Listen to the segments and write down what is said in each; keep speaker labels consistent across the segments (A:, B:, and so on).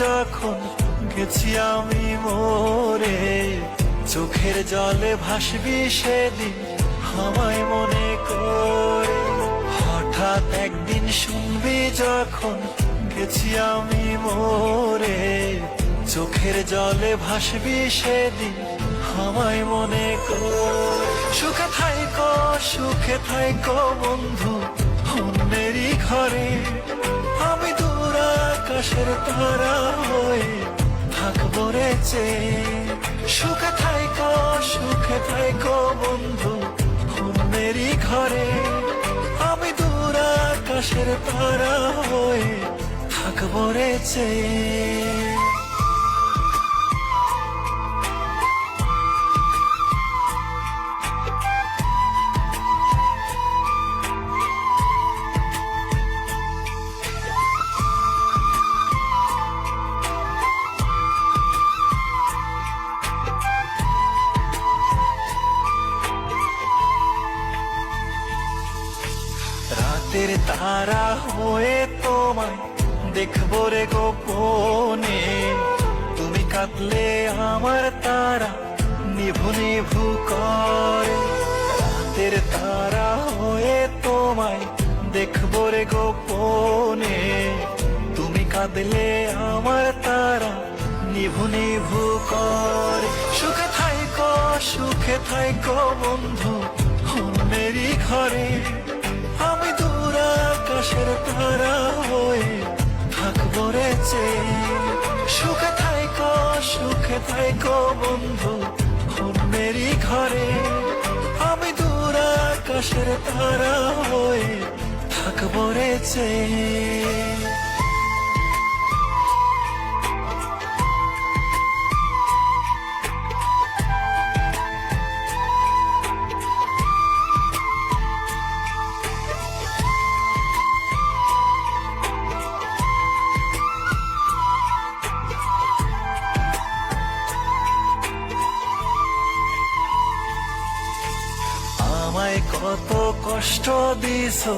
A: যখন গেছি আমি মোরে, চোখের জলে ভাসবি সেদিন আমায় মনে করে। হঠাৎ একদিন শুনবি যখন গেছি আমি মোরে, চোখের জলে ভাসবি সেদিন আমায় মনে করে। সুখে থাইকো বন্ধু অন্যেরই ঘরে, আমি দূর আকাশের তারা হয়ে থাকবো রে চেয়ে। সুখে থাইকো বন্ধু অন্যেরই ঘরে, আমি দূর আকাশের তারা হয়ে থাকবো রে চেয়ে। রাতের তারা হয়ে তোমায় দেখবো রে গোপনে, তুমি কাঁদলে আমার তারা নিভু নিভু করে। রাতের তারা হয়ে তোমায় দেখবো রে গোপনে, তুমি কাঁদলে আমার তারা নিভু নিভু করে। সুখে থাইকো বন্ধু অন্যেরই ঘরে, আমি দূর আকাশের তারা হয়ে থাকবো রে চেয়ে। সুখে থাইকো বন্ধু অন্যেরই ঘরে, আমি দূর আকাশের তারা হয়ে থাকবো রে চেয়ে। আমায় কত কষ্ট দিছো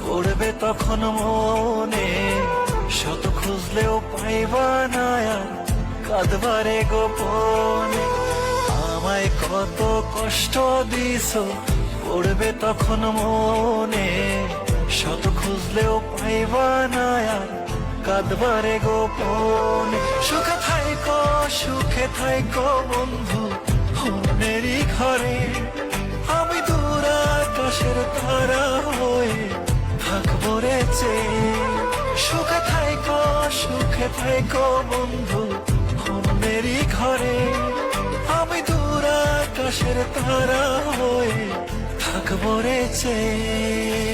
A: পড়বে তখন মনে, শত খুঁজলেও পাইবা না আর কাঁদবারে গোপনে। আমায় কত কষ্ট দিছো পড়বে তখন মনে, শত খুঁজলেও পাইবা না আর কাঁদবারে গোপনে। সুখে থাইকো বন্ধু অন্যেরই ঘরে, আমি দূর আকাশের তারা হয়ে থাকবো রে চেয়ে। সুখে থাইকো বন্ধু অন্যেরই ঘরে, আমি দূর আকাশের তারা হয়ে থাকবো রে চেয়ে।